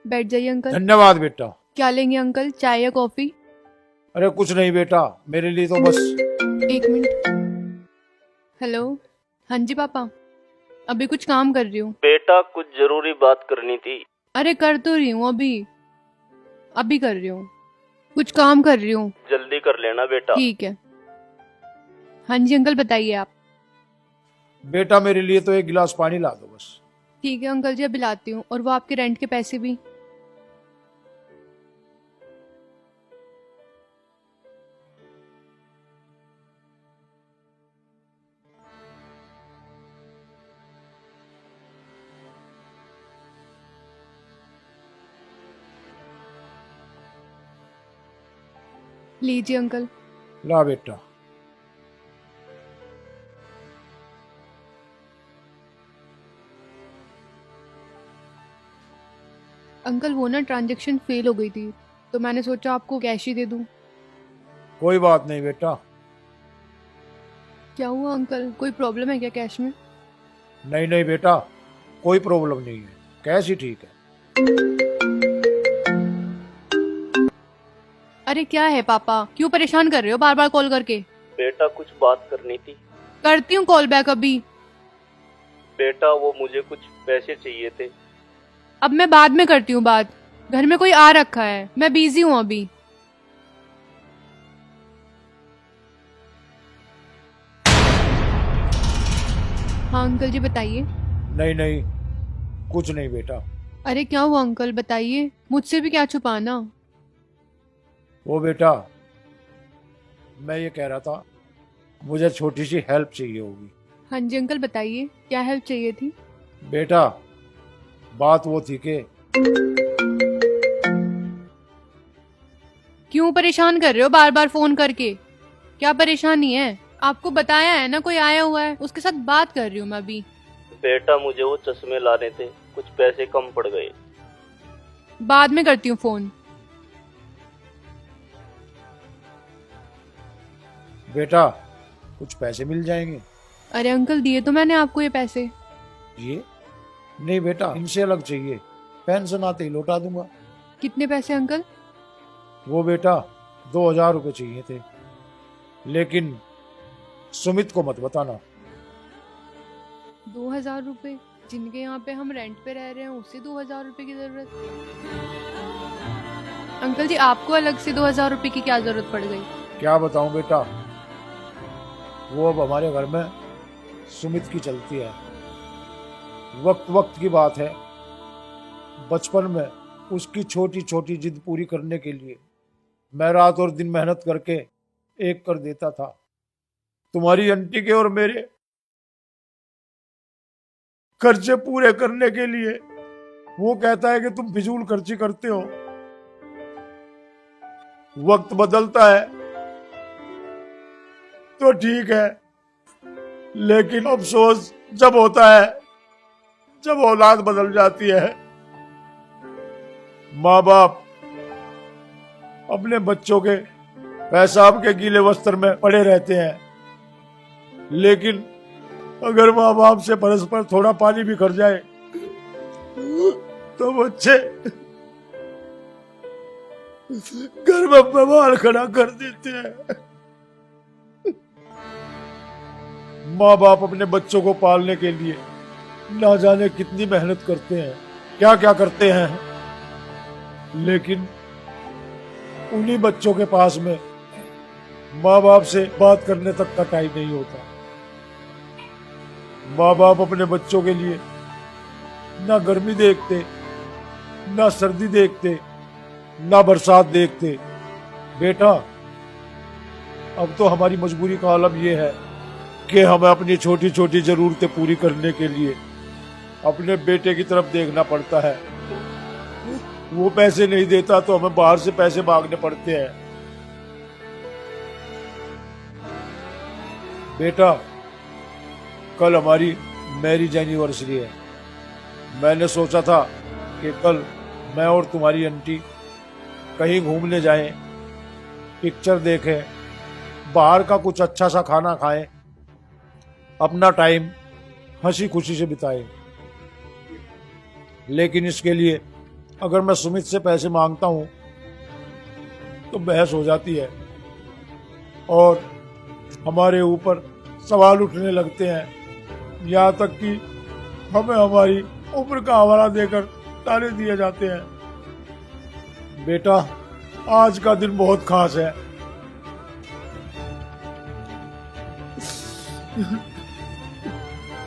बैठ जाइए अंकल। धन्यवाद बेटा। क्या लेंगे अंकल, चाय या कॉफी? अरे कुछ नहीं बेटा, मेरे लिए तो बस। एक मिनट। हेलो। हाँ जी पापा, अभी कुछ काम कर रही हूँ। बेटा कुछ जरूरी बात करनी थी। अरे कर तो रही हूँ, अभी अभी कर रही हूँ, कुछ काम कर रही हूँ। जल्दी कर लेना बेटा। ठीक है। हाँ जी अंकल बताइए आप। बेटा मेरे लिए तो एक गिलास पानी ला दो बस। ठीक है अंकल जी, अभी लाती हूँ। और वो आपके रेंट के पैसे भी। लीजिए अंकल। ला बेटा। अंकल वो ना ट्रांजैक्शन फेल हो गई थी, तो मैंने सोचा आपको कैश ही दे दूँ। कोई बात नहीं बेटा। क्या हुआ अंकल, कोई प्रॉब्लम है क्या कैश में? नहीं नहीं बेटा, कोई प्रॉब्लम नहीं है, कैश ही ठीक है। अरे क्या है पापा, क्यों परेशान कर रहे हो बार बार कॉल करके? बेटा कुछ बात करनी थी। करती हूँ कॉल बैक अभी। बेटा वो मुझे कुछ पैसे चाहिए थे। अब मैं बाद में करती हूँ बात, घर में कोई आ रखा है, मैं बिजी हूँ अभी। हाँ अंकल जी बताइए। नहीं नहीं, कुछ नहीं बेटा। अरे क्या हुआ अंकल बताइए, मुझसे भी क्या छुपाना। वो बेटा, मैं ये कह रहा था, मुझे छोटी सी हेल्प चाहिए होगी। हाँ जी अंकल बताइए, क्या हेल्प चाहिए थी? बेटा बात वो थी कि क्यों परेशान कर रहे हो बार बार फोन करके? क्या परेशानी है? आपको बताया है ना कोई आया हुआ है, उसके साथ बात कर रही हूँ मैं अभी। बेटा मुझे वो चश्मे लाने थे, कुछ पैसे कम पड़ गए। बाद में करती हूँ फोन। बेटा कुछ पैसे मिल जाएंगे। अरे अंकल दिए तो मैंने आपको ये पैसे। ये नहीं बेटा, इनसे अलग चाहिए, पेंशन आते ही लौटा दूंगा। कितने पैसे अंकल? वो बेटा 2000 रुपये चाहिए थे, लेकिन सुमित को मत बताना। 2000 रुपए? जिनके यहाँ पे हम रेंट पे रह रहे हैं उसे 2000 रुपए की जरूरत? अंकल जी आपको अलग से 2000 रुपए की क्या जरूरत पड़ गई? क्या बताऊं बेटा, वो अब हमारे घर में सुमित की चलती है। वक्त वक्त की बात है, बचपन में उसकी छोटी छोटी जिद पूरी करने के लिए मैं रात और दिन मेहनत करके एक कर देता था। तुम्हारी आंटी के और मेरे खर्चे पूरे करने के लिए वो कहता है कि तुम फिजूल खर्ची करते हो। वक्त बदलता है तो ठीक है, लेकिन अफसोस जब होता है जब औलाद बदल जाती है। माँ बाप अपने बच्चों के पेशाब के गीले वस्त्र में पड़े रहते हैं, लेकिन अगर माँ बाप से परस्पर थोड़ा पानी भी खर जाए तो बच्चे घर में बवाल खड़ा कर देते हैं। माँ बाप अपने बच्चों को पालने के लिए ना जाने कितनी मेहनत करते हैं, क्या क्या करते हैं, लेकिन उन्हीं बच्चों के पास में माँ बाप से बात करने तक का टाइम नहीं होता। माँ बाप अपने बच्चों के लिए ना गर्मी देखते, ना सर्दी देखते, ना बरसात देखते। बेटा अब तो हमारी मजबूरी का आलम यह है कि हमें अपनी छोटी छोटी जरूरतें पूरी करने के लिए अपने बेटे की तरफ देखना पड़ता है। वो पैसे नहीं देता तो हमें बाहर से पैसे मांगने पड़ते हैं। बेटा कल हमारी मैरिज एनिवर्सरी है। मैंने सोचा था कि कल मैं और तुम्हारी आंटी कहीं घूमने जाएं, पिक्चर देखें, बाहर का कुछ अच्छा सा खाना खाएं, अपना टाइम हंसी खुशी से बिताएं। लेकिन इसके लिए अगर मैं सुमित से पैसे मांगता हूँ तो बहस हो जाती है और हमारे ऊपर सवाल उठने लगते हैं, यहाँ तक कि हमें हमारी उम्र का हवाला देकर ताने दिए जाते हैं। बेटा, आज का दिन बहुत खास है।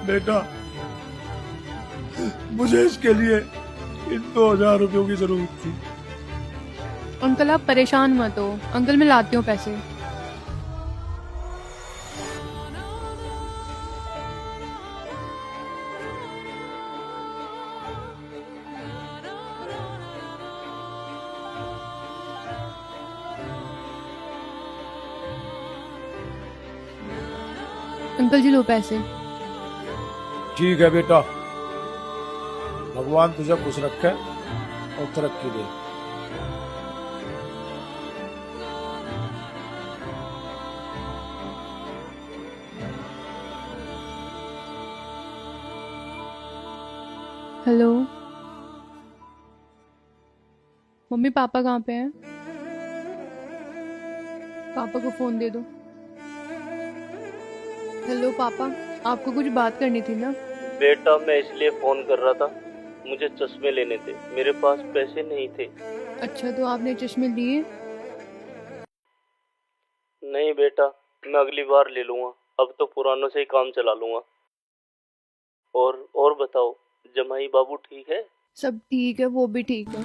बेटा, मुझे इसके लिए इन 2000 रुपयों की जरूरत थी। अंकल आप परेशान मत हो, अंकल मैं लाती हूँ पैसे। अंकल जी लो पैसे। ठीक है बेटा, भगवान तुझे खुश रखे और तरक्की दे। हेलो मम्मी, पापा कहाँ पे हैं? पापा को फोन दे दो। हेलो पापा, आपको कुछ बात करनी थी ना? बेटा मैं इसलिए फोन कर रहा था, मुझे चश्मे लेने थे, मेरे पास पैसे नहीं थे। अच्छा तो आपने चश्मे लिए? नहीं बेटा, मैं अगली बार ले लूंगा, अब तो पुरानों से ही काम चला लूंगा। और बताओ, जमाई बाबू ठीक है? सब ठीक है, वो भी ठीक है।